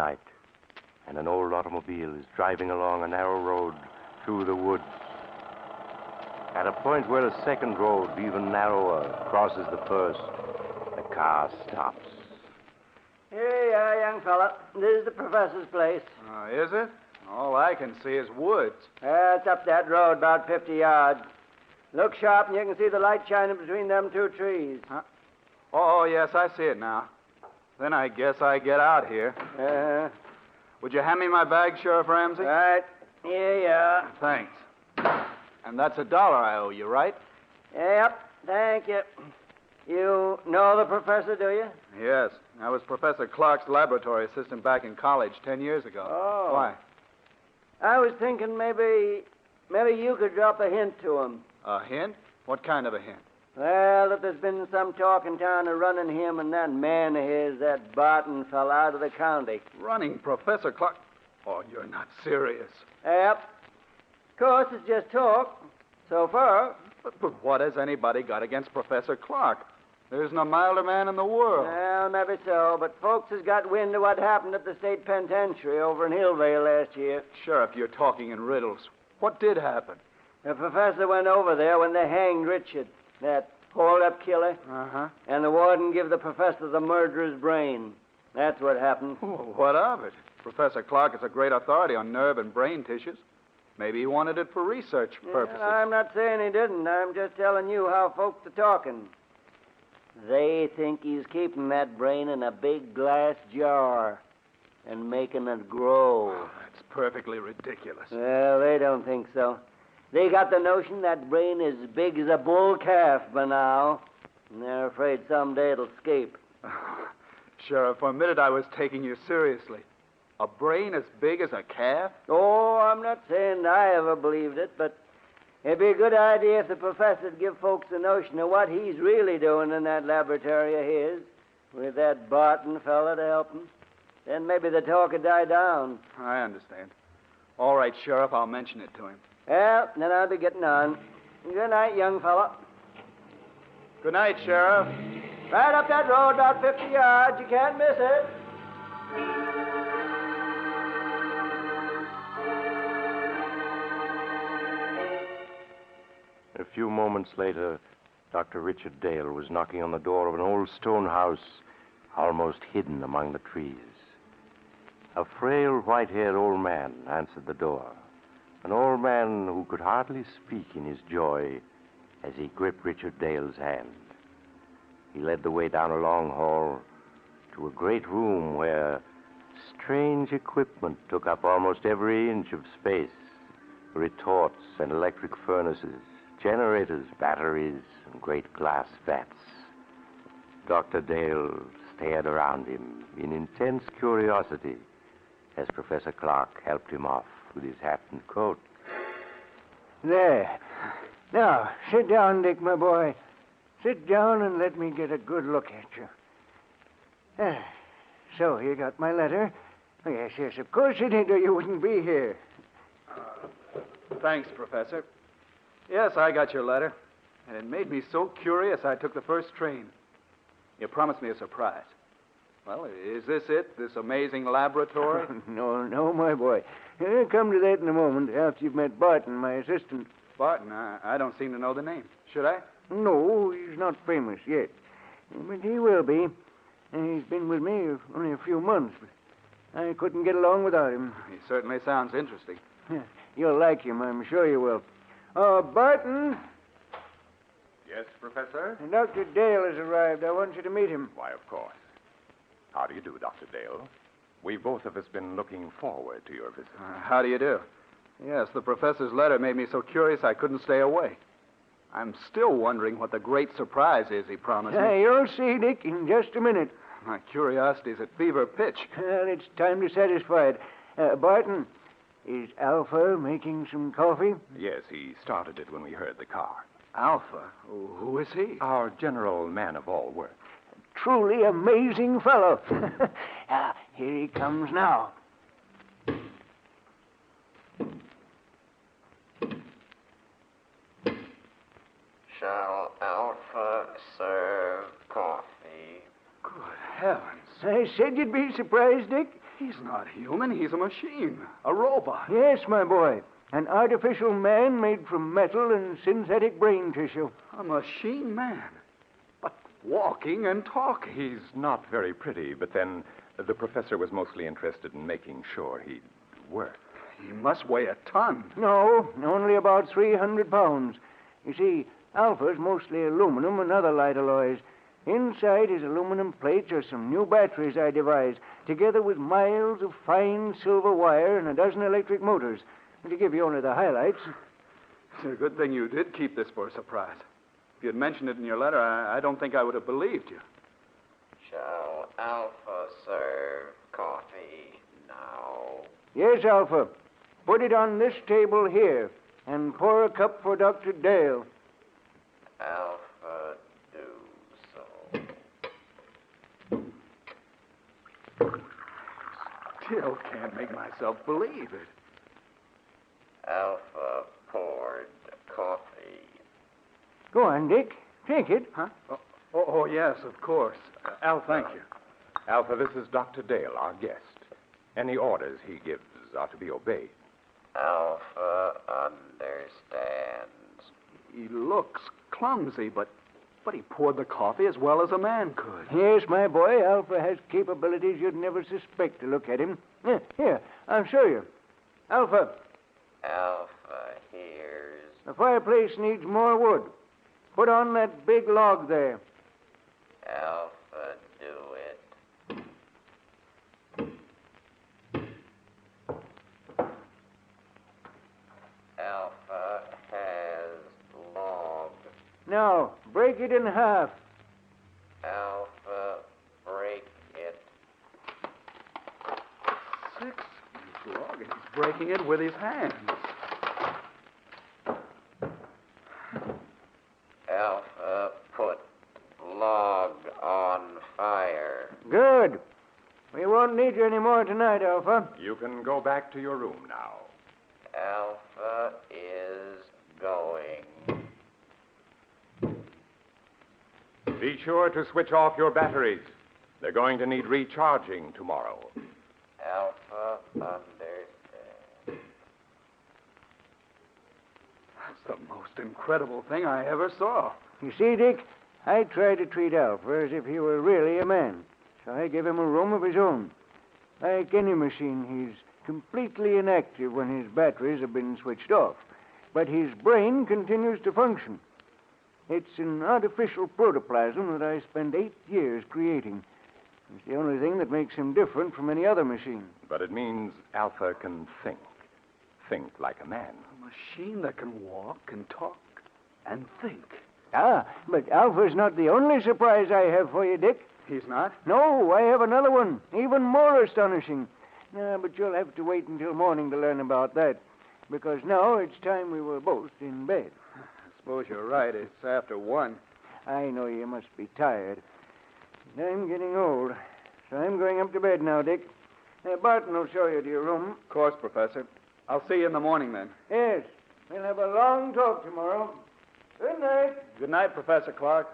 midnight, and an old automobile is driving along a narrow road through the woods. At a point where a second road, even narrower, crosses the first, the car stops. Here you are, young fella. This is the professor's place. Is it? All I can see is woods. It's up that road, about 50 yards. Look sharp, and you can see the light shining between them two trees. Huh? Oh, yes, I see it now. Then I guess I get out here. Would you hand me my bag, Sheriff Ramsey? Right. Here you are. Thanks. And that's $1 I owe you, right? Yep, thank you. You know the professor, do you? Yes. I was Professor Clark's laboratory assistant back in college 10 years ago. Oh. Why? I was thinking maybe you could drop a hint to him. A hint? What kind of a hint? Well, that there's been some talk in town of running him and that man of his, that Barton fella, out of the county. Running Professor Clark? Oh, you're not serious. Yep. Of course, it's just talk. So far. But what has anybody got against Professor Clark? There isn't a milder man in the world. Well, maybe so, but folks has got wind of what happened at the state penitentiary over in Hillvale last year. Sheriff, you're talking in riddles. What did happen? The professor went over there when they hanged Richard, that hold-up killer. Uh-huh. And the warden gave the professor the murderer's brain. That's what happened. Well, what of it? Professor Clark is a great authority on nerve and brain tissues. Maybe he wanted it for research purposes. I'm not saying he didn't. I'm just telling you how folks are talking. They think he's keeping that brain in a big glass jar and making it grow. Oh, that's perfectly ridiculous. Well, they don't think so. They got the notion that brain is big as a bull calf by now, and they're afraid someday it'll escape. Sheriff, for a minute I was taking you seriously. A brain as big as a calf? Oh, I'm not saying I ever believed it, but it'd be a good idea if the professor'd give folks the notion of what he's really doing in that laboratory of his, with that Barton fella to help him. Then maybe the talk would die down. I understand. All right, Sheriff, I'll mention it to him. Well, then I'll be getting on. Good night, young fella. Good night, Sheriff. Right up that road, about 50 yards. You can't miss it. A few moments later, Dr. Richard Dale was knocking on the door of an old stone house almost hidden among the trees. A frail, white-haired old man answered the door. An old man who could hardly speak in his joy as he gripped Richard Dale's hand. He led the way down a long hall to a great room where strange equipment took up almost every inch of space. Retorts and electric furnaces, generators, batteries, and great glass vats. Dr. Dale stared around him in intense curiosity as Professor Clark helped him off with his hat and coat. There. Now, sit down, Dick, my boy. Sit down and let me get a good look at you. So, you got my letter? Oh, yes, of course you did, or you wouldn't be here. Thanks, Professor. Yes, I got your letter, and it made me so curious I took the first train. You promised me a surprise. Well, is this it, this amazing laboratory? No, my boy. I'll come to that in a moment, after you've met Barton, my assistant. Barton? I don't seem to know the name. Should I? No, he's not famous yet. But he will be. He's been with me only a few months, but I couldn't get along without him. He certainly sounds interesting. You'll like him, I'm sure you will. Barton. Yes, Professor? Dr. Dale has arrived. I want you to meet him. Why, of course. How do you do, Dr. Dale? We've both of us been looking forward to your visit. How do you do? Yes, the professor's letter made me so curious I couldn't stay away. I'm still wondering what the great surprise is he promised me. You'll see, Dick, in just a minute. My curiosity's at fever pitch. Well, it's time to satisfy it. Barton, is Alpha making some coffee? Yes, he started it when we heard the car. Alpha? Who is he? Our general man of all work. Truly amazing fellow. Here he comes now. Shall Alpha serve coffee? Good heavens. I said you'd be surprised, Dick. He's not human. He's a machine, a robot. Yes, my boy. An artificial man made from metal and synthetic brain tissue. A machine man. But walking and talking. He's not very pretty, but then the professor was mostly interested in making sure he'd work. He must weigh a ton. No, only about 300 pounds. You see, Alpha's mostly aluminum and other light alloys. Inside his aluminum plates are some new batteries I devised, together with miles of fine silver wire and a dozen electric motors. And to give you only the highlights. It's a good thing you did keep this for a surprise. If you'd mentioned it in your letter, I don't think I would have believed you. Shall Alpha serve coffee now? Yes, Alpha. Put it on this table here, and pour a cup for Dr. Dale. Alpha, do so. Still can't make myself believe it. Alpha poured coffee. Go on, Dick. Take it. Huh? Oh, yes, of course. Al, thank you. Alpha, this is Dr. Dale, our guest. Any orders he gives are to be obeyed. Alpha understands. He looks clumsy, but he poured the coffee as well as a man could. Yes, my boy, Alpha has capabilities you'd never suspect to look at him. Here, I'll show you. Alpha, Alpha hears. the fireplace needs more wood. Put on that big log there. Alpha, do it. Alpha has log. Now, break it in half. Alpha, break it. 6-inch log, and he's breaking it with his hands. Alpha, put log on fire. Good. We won't need you any more tonight, Alpha. You can go back to your room now. Alpha is going. Be sure to switch off your batteries. They're going to need recharging tomorrow. Alpha understands. That's the most incredible thing I ever saw. You see, Dick, I try to treat Alpha as if he were really a man. So I give him a room of his own. Like any machine, he's completely inactive when his batteries have been switched off. But his brain continues to function. It's an artificial protoplasm that I spent 8 years creating. It's the only thing that makes him different from any other machine. But it means Alpha can think. Think like a man. A machine that can walk and talk and think. Ah, but Alpha's not the only surprise I have for you, Dick. He's not? No, I have another one, even more astonishing. But you'll have to wait until morning to learn about that, because now it's time we were both in bed. I suppose you're right. It's after 1. I know you must be tired. I'm getting old, so I'm going up to bed now, Dick. Barton will show you to your room. Of course, Professor. I'll see you in the morning then. Yes, we'll have a long talk tomorrow. Good night. Good night, Professor Clark.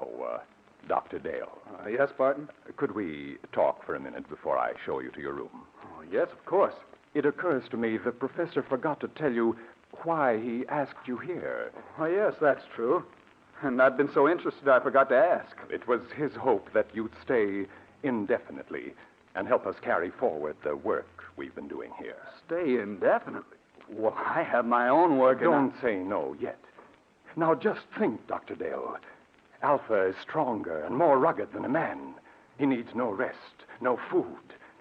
Oh, Dr. Dale. Yes, Barton? Could we talk for a minute before I show you to your room? Oh, yes, of course. It occurs to me the professor forgot to tell you why he asked you here. Oh, yes, that's true. And I've been so interested I forgot to ask. It was his hope that you'd stay indefinitely and help us carry forward the work we've been doing here. Stay indefinitely? Well, I have my own work. Don't say no yet. Now just think, Dr. Dale. Alpha is stronger and more rugged than a man. He needs no rest, no food.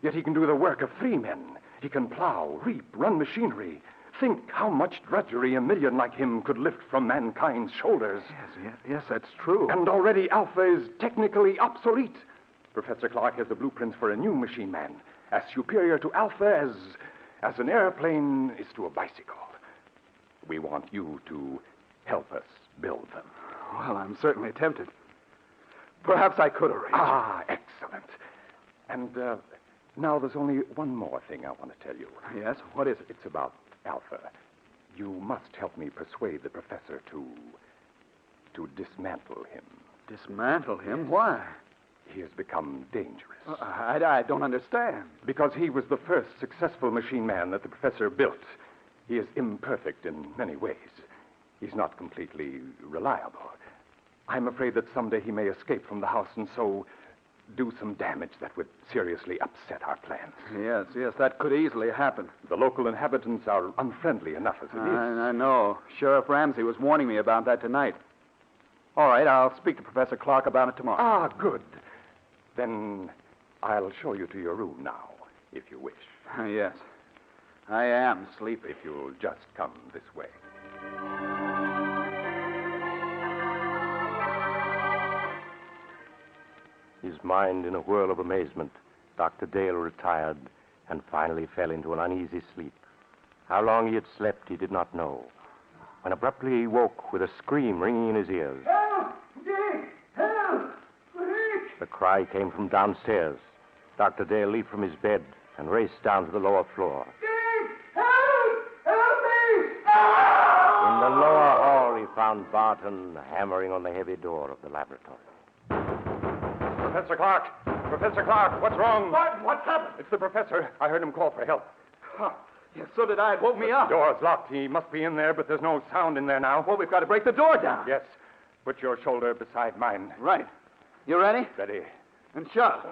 Yet he can do the work of 3 men. He can plow, reap, run machinery. Think how much drudgery a million like him could lift from mankind's shoulders. Yes, that's true. And already Alpha is technically obsolete. Professor Clark has the blueprints for a new machine man, as superior to Alpha as an airplane is to a bicycle. We want you to help us build them. Well, I'm certainly tempted. Perhaps I could arrange. Ah, excellent. And now there's only one more thing I want to tell you. Yes? What is it? It's about Alpha. You must help me persuade the professor to dismantle him. Dismantle him? Why? he has become dangerous. I don't understand. Because he was the first successful machine man that the professor built. He is imperfect in many ways. He's not completely reliable. I'm afraid that someday he may escape from the house and so do some damage that would seriously upset our plans. Yes, that could easily happen. The local inhabitants are unfriendly enough as it is. I know. Sheriff Ramsey was warning me about that tonight. All right, I'll speak to Professor Clark about it tomorrow. Ah, good. Then I'll show you to your room now, if you wish. Yes. I am sleepy. If you'll just come this way. His mind in a whirl of amazement, Dr. Dale retired and finally fell into an uneasy sleep. How long he had slept, he did not know. When abruptly he woke with a scream ringing in his ears. Help! Dick! Help! Quick! The cry came from downstairs. Dr. Dale leaped from his bed and raced down to the lower floor. Dick! Help! Help me! In the lower hall, he found Barton hammering on the heavy door of the laboratory. Professor Clark! Professor Clark, what's wrong? What's happened? It's the professor. I heard him call for help. Yes, so did I. It woke me The up. door's locked. He must be in there, but there's no sound in there now. Well, we've got to break the door down. Yes. Put your shoulder beside mine. Right. You ready? Ready. And shut.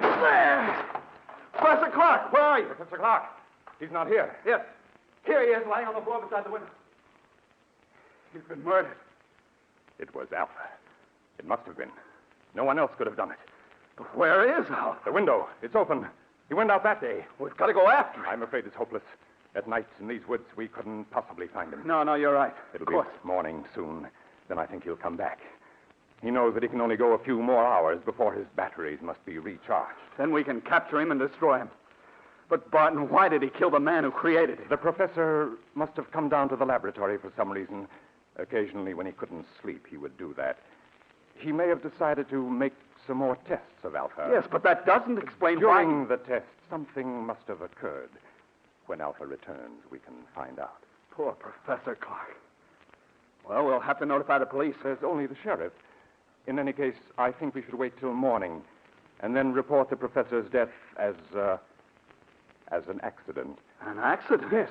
There! Professor Clark, where are you? Professor Clark. He's not here. Yes. Here he is, lying on the floor beside the window. He's been murdered. It was Alpha. It must have been. No one else could have done it. But where is Alpha? The window. It's open. He went out that day. We've got to go after him. I'm afraid it's hopeless. At night in these woods, we couldn't possibly find him. No, you're right. It'll Of course. be morning soon. Then I think he'll come back. He knows that he can only go a few more hours before his batteries must be recharged. Then we can capture him and destroy him. But, Barton, why did he kill the man who created him? The professor must have come down to the laboratory for some reason. Occasionally, when he couldn't sleep, he would do that. He may have decided to make some more tests of Alpha. Yes, but that doesn't explain During why... the test, something must have occurred. When Alpha returns, we can find out. Poor Professor Clark. Well, we'll have to notify the police. There's only the sheriff. In any case, I think we should wait till morning and then report the professor's death as an accident. An accident? Yes.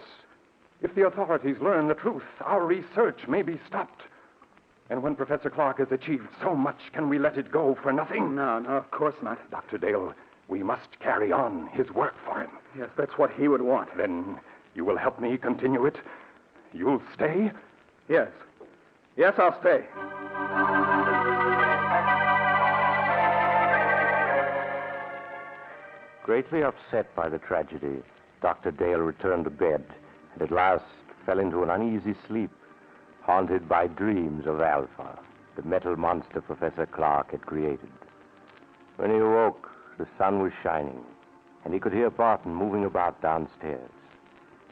If the authorities learn the truth, our research may be stopped. And when Professor Clark has achieved so much, can we let it go for nothing? No, of course not. Dr. Dale, we must carry on his work for him. Yes, that's what he would want. Then you will help me continue it? You'll stay? Yes. Yes, I'll stay. Greatly upset by the tragedy, Dr. Dale returned to bed and at last fell into an uneasy sleep, haunted by dreams of Alpha, the metal monster Professor Clark had created. When he awoke, the sun was shining, and he could hear Barton moving about downstairs.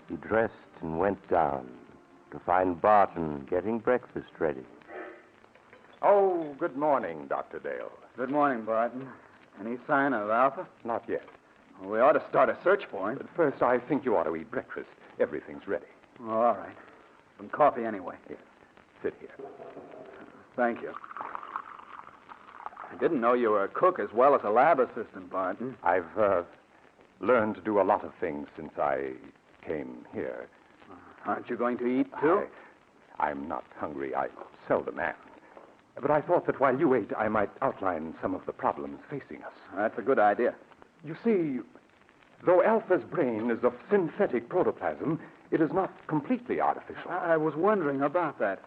He dressed and went down to find Barton getting breakfast ready. Oh, good morning, Dr. Dale. Good morning, Barton. Any sign of Alpha? Not yet. Well, we ought to start a search for him. But first, I think you ought to eat breakfast. Everything's ready. Oh, all right. Some coffee anyway. Here, sit here. Thank you. I didn't know you were a cook as well as a lab assistant, Barton. I've learned to do a lot of things since I came here. Aren't you going to eat, too? I'm not hungry. I seldom am. But I thought that while you ate, I might outline some of the problems facing us. That's a good idea. You see, though Alpha's brain is of synthetic protoplasm, it is not completely artificial. I was wondering about that.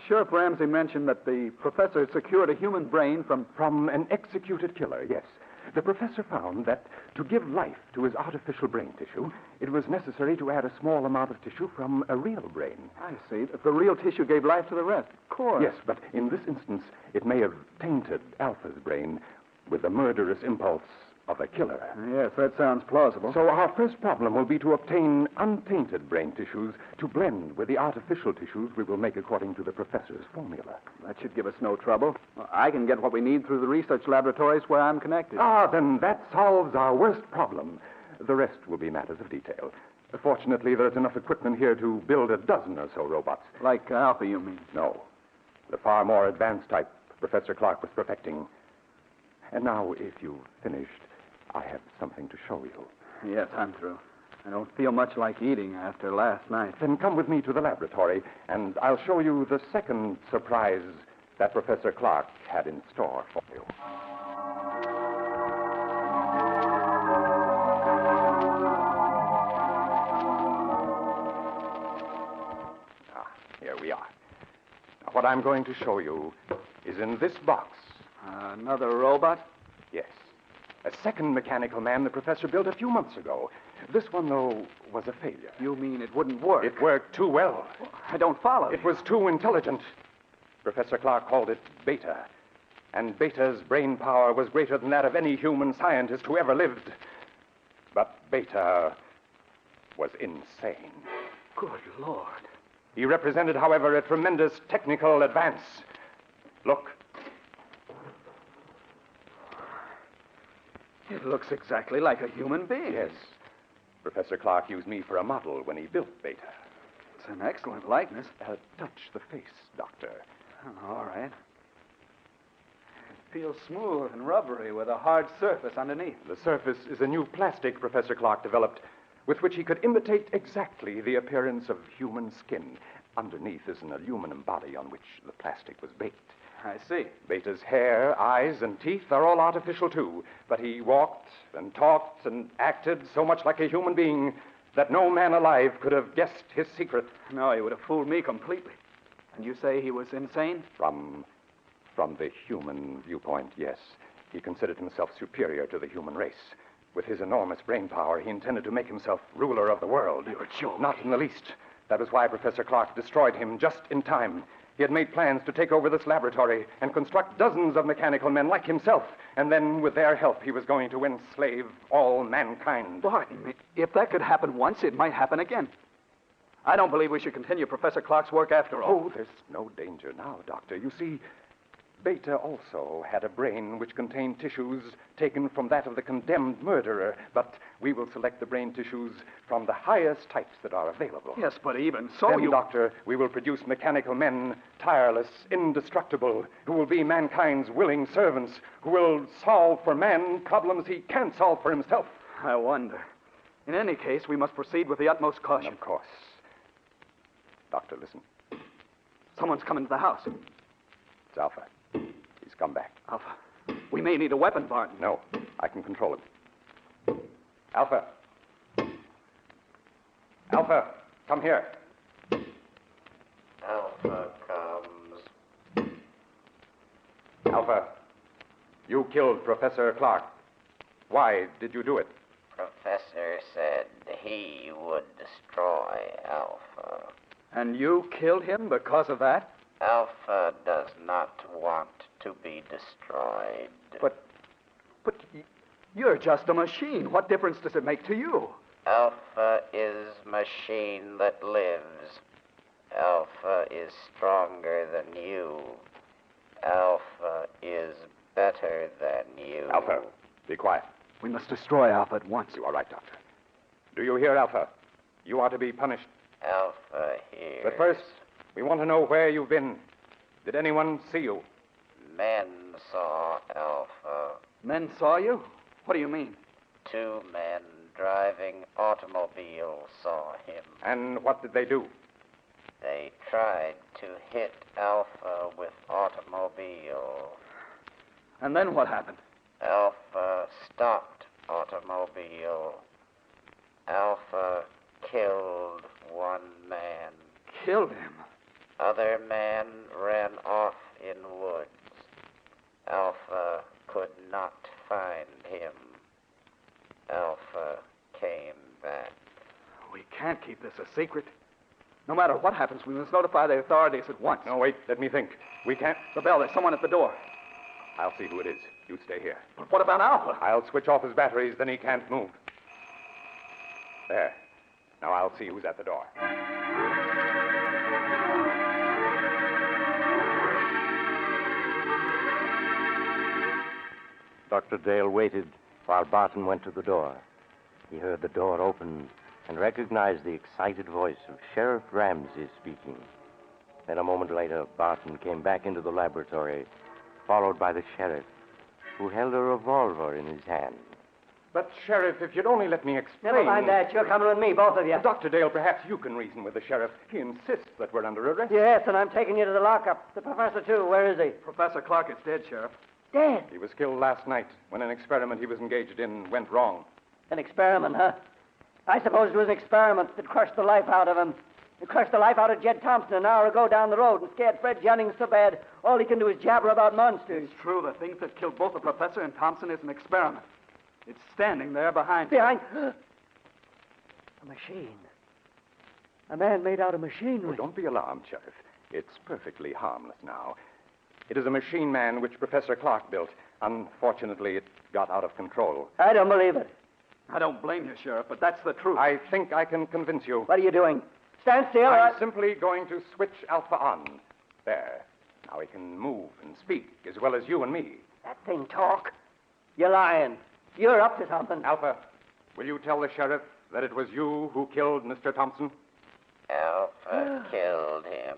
Sheriff Ramsey mentioned that the professor secured a human brain From an executed killer, yes. The professor found that to give life to his artificial brain tissue, it was necessary to add a small amount of tissue from a real brain. I see. That the real tissue gave life to the rest. Of course. Yes, but in this instance, it may have tainted Alpha's brain with the murderous impulse of a killer. Yes, that sounds plausible. So our first problem will be to obtain untainted brain tissues to blend with the artificial tissues we will make according to the professor's formula. That should give us no trouble. Well, I can get what we need through the research laboratories where I'm connected. Ah, then that solves our worst problem. The rest will be matters of detail. Fortunately, there's enough equipment here to build a dozen or so robots. Like Alpha, you mean? No, the far more advanced type Professor Clark was perfecting. And now, if you've finished, I have something to show you. Yes, I'm through. I don't feel much like eating after last night. Then come with me to the laboratory, and I'll show you the second surprise that Professor Clark had in store for you. Here we are. Now, what I'm going to show you is in this box. Another robot? Yes. A second mechanical man the professor built a few months ago. This one, though, was a failure. You mean it wouldn't work? It worked too well. I don't follow. It was too intelligent. Professor Clark called it Beta. And Beta's brain power was greater than that of any human scientist who ever lived. But Beta was insane. Good Lord. He represented, however, a tremendous technical advance. Look. It looks exactly like a human being. Yes. Professor Clark used me for a model when he built Beta. It's an excellent likeness. Touch the face, Doctor. Oh, all right. It feels smooth and rubbery with a hard surface underneath. The surface is a new plastic Professor Clark developed with which he could imitate exactly the appearance of human skin. Underneath is an aluminum body on which the plastic was baked. I see. Beta's hair, eyes, and teeth are all artificial, too. But he walked and talked and acted so much like a human being that no man alive could have guessed his secret. No, he would have fooled me completely. And you say he was insane? From the human viewpoint, yes. He considered himself superior to the human race. With his enormous brain power, he intended to make himself ruler of the world. You're joking. Not in the least. That was why Professor Clark destroyed him just in time. He had made plans to take over this laboratory and construct dozens of mechanical men like himself. And then, with their help, he was going to enslave all mankind. Barton, if that could happen once, it might happen again. I don't believe we should continue Professor Clark's work after all. Oh, there's no danger now, Doctor. You see, Beta also had a brain which contained tissues taken from that of the condemned murderer, but we will select the brain tissues from the highest types that are available. Yes, but even so, Then, Doctor, we will produce mechanical men, tireless, indestructible, who will be mankind's willing servants, who will solve for man problems he can't solve for himself. I wonder. In any case, we must proceed with the utmost caution. Of course. Doctor, listen. Someone's come into the house. It's Alpha. He's come back. Alpha, we may need a weapon, Barton. No, I can control him. Alpha. Alpha, come here. Alpha comes. Alpha, you killed Professor Clark. Why did you do it? Professor said he would destroy Alpha. And you killed him because of that? Alpha does not want to be destroyed. But you're just a machine. What difference does it make to you? Alpha is machine that lives. Alpha is stronger than you. Alpha is better than you. Alpha, be quiet. We must destroy Alpha at once. You are right, Doctor. Do you hear, Alpha? You are to be punished. Alpha hears. But first, we want to know where you've been. Did anyone see you? Men saw Alpha. Men saw you? What do you mean? 2 men driving automobiles saw him. And what did they do? They tried to hit Alpha with automobile. And then what happened? Alpha stopped automobile. Alpha killed 1 man. Killed him. Other man ran off in woods. Alpha could not find him. Alpha came back. We can't keep this a secret. No matter what happens, we must notify the authorities at once. No, wait, let me think. We can't. The bell, there's someone at the door. I'll see who it is. You stay here. But what about Alpha? I'll switch off his batteries, then he can't move. There. Now I'll see who's at the door. Dr. Dale waited while Barton went to the door. He heard the door open and recognized the excited voice of Sheriff Ramsey speaking. Then a moment later, Barton came back into the laboratory followed by the sheriff, who held a revolver in his hand. But, Sheriff, if you'd only let me explain... Never mind that. You're coming with me, both of you. Dr. Dale, perhaps you can reason with the sheriff. He insists that we're under arrest. Yes, and I'm taking you to the lockup. The professor, too. Where is he? Professor Clark is dead, Sheriff. Dead. He was killed last night when an experiment he was engaged in went wrong. An experiment, huh? I suppose it was an experiment that crushed the life out of him. It crushed the life out of Jed Thompson an hour ago down the road and scared Fred Jennings so bad all he can do is jabber about monsters. It's true. The thing that killed both the professor and Thompson is an experiment. It's standing there behind. Behind... a machine. A man made out of machinery. Oh, don't be alarmed, Sheriff. It's perfectly harmless now. It is a machine man which Professor Clark built. Unfortunately, it got out of control. I don't believe it. I don't blame you, Sheriff, but that's the truth. I think I can convince you. What are you doing? Stand still. I'm simply going to switch Alpha on. There. Now he can move and speak as well as you and me. That thing talk. You're lying. You're up to something. Alpha, will you tell the sheriff that it was you who killed Mr. Thompson? Alpha killed him.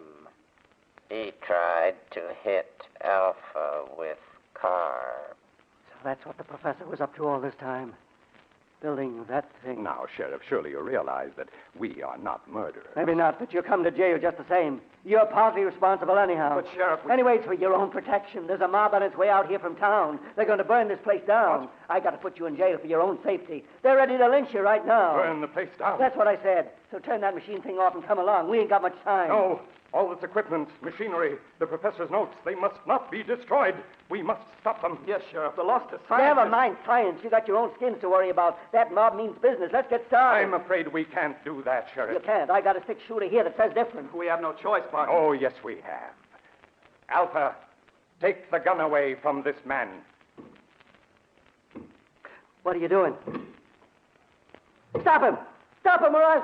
He tried to hit Alpha with car. So that's what the professor was up to all this time. Building that thing. Now, Sheriff, surely you realize that we are not murderers. Maybe not, but you'll come to jail just the same. You're partly responsible anyhow. But, Sheriff, Anyway, it's for your own protection. There's a mob on its way out here from town. They're going to burn this place down. What? I got to put you in jail for your own safety. They're ready to lynch you right now. Burn the place down. That's what I said. So turn that machine thing off and come along. We ain't got much time. No. All this equipment, machinery, the professor's notes, they must not be destroyed. We must stop them. Yes, Sheriff, the loss to science. Never mind science. You got your own skins to worry about. That mob means business. Let's get started. I'm afraid we can't do that, Sheriff. You can't. I got a six-shooter here that says different. We have no choice, partner. Oh, yes, we have. Alpha, take the gun away from this man. What are you doing? Stop him! Stop him or I'll...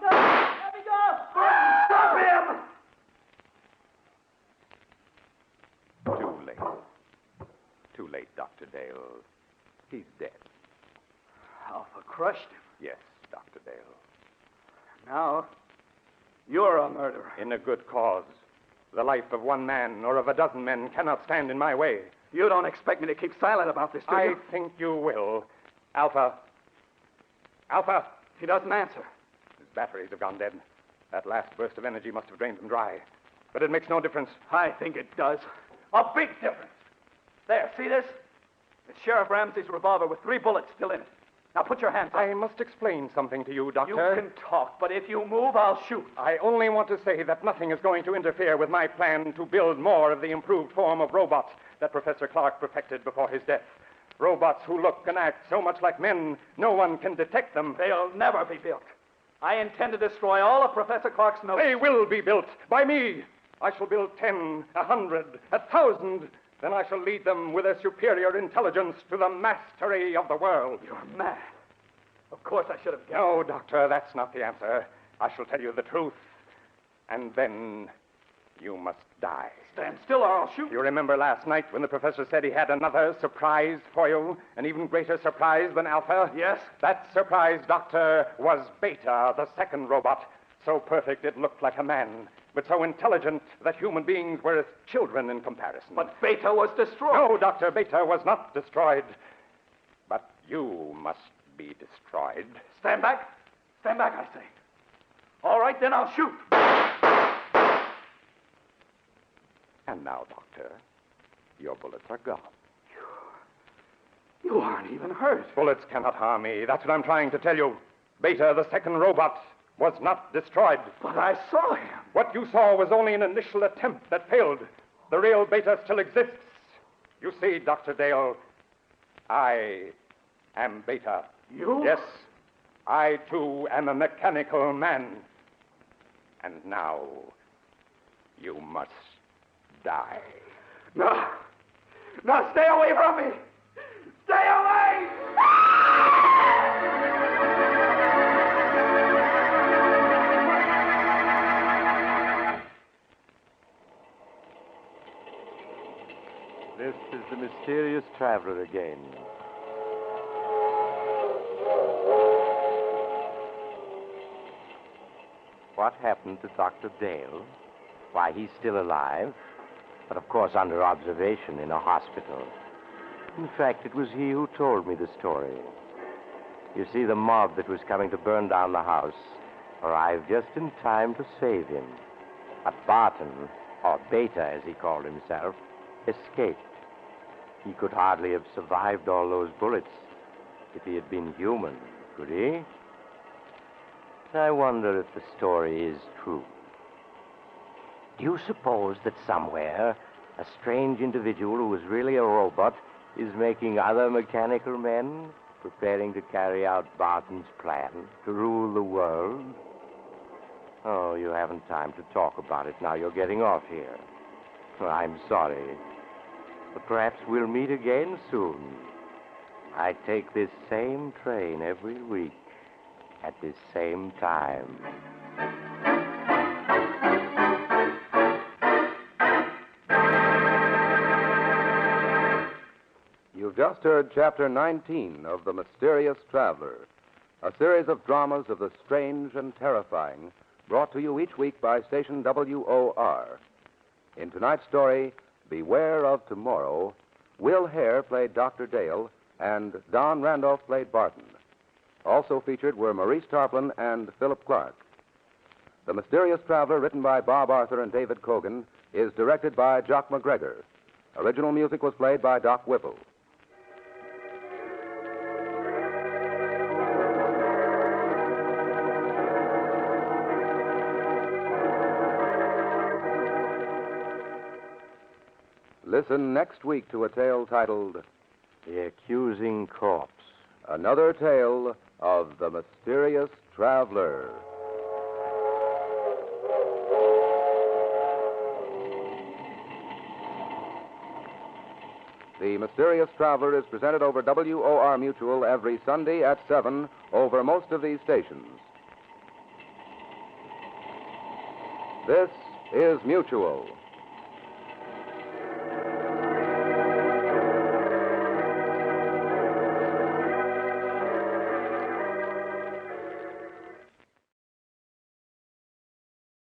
No! Let me go! Stop him! Too late. Too late, Dr. Dale. He's dead. Alpha crushed him. Yes, Dr. Dale. Now, you're a murderer. In a good cause. The life of one man or of a dozen men cannot stand in my way. You don't expect me to keep silent about this, do I you? think you will. Alpha. Alpha. He doesn't answer. His batteries have gone dead. That last burst of energy must have drained them dry. But it makes no difference. I think it does. A big difference. There, see this? It's Sheriff Ramsey's revolver with 3 bullets still in it. Now put your hands up. I must explain something to you, Doctor. You can talk, but if you move, I'll shoot. I only want to say that nothing is going to interfere with my plan to build more of the improved form of robots that Professor Clark perfected before his death. Robots who look and act so much like men, no one can detect them. They'll never be built. I intend to destroy all of Professor Clark's notes. They will be built by me. I shall build 10, 100, 1,000. Then I shall lead them with a superior intelligence to the mastery of the world. You're mad. Of course I should have guessed. No, Doctor, that's not the answer. I shall tell you the truth. And then you must die. Stand still or I'll shoot. You remember last night when the professor said he had another surprise for you? An even greater surprise than Alpha? Yes? That surprise, Doctor, was Beta, the second robot. So perfect it looked like a man, but so intelligent that human beings were as children in comparison. But Beta was destroyed. No, Doctor, Beta was not destroyed. But you must be destroyed. Stand back. Stand back, I say. All right, then I'll shoot. And now, Doctor, your bullets are gone. You aren't even hurt. Bullets cannot harm me. That's what I'm trying to tell you. Beta, the second robot, was not destroyed. But I saw him. What you saw was only an initial attempt that failed. The real Beta still exists. You see, Dr. Dale, I am Beta. You? Yes, I too am a mechanical man. And now you must die. No. No, stay away from me. Stay away! This is the mysterious traveler again. What happened to Dr. Dale? Why he's still alive? but of course under observation in a hospital. In fact, it was he who told me the story. You see, the mob that was coming to burn down the house arrived just in time to save him. But Barton, or Beta as he called himself, escaped. He could hardly have survived all those bullets if he had been human, could he? I wonder if the story is true. Do you suppose that somewhere a strange individual who is really a robot is making other mechanical men, preparing to carry out Barton's plan to rule the world? Oh, you haven't time to talk about it now. You're getting off here. I'm sorry. But perhaps we'll meet again soon. I take this same train every week at this same time. You've just heard Chapter 19 of The Mysterious Traveler, a series of dramas of the strange and terrifying, brought to you each week by station WOR. In tonight's story, Beware of Tomorrow, Will Hare played Dr. Dale, and Don Randolph played Barton. Also featured were Maurice Tarplin and Philip Clark. The Mysterious Traveler, written by Bob Arthur and David Cogan, is directed by Jock McGregor. Original music was played by Doc Whipple. Listen next week to a tale titled The Accusing Corpse. Another Tale of the Mysterious Traveler. The Mysterious Traveler is presented over WOR Mutual every Sunday at 7 over most of these stations. This is Mutual.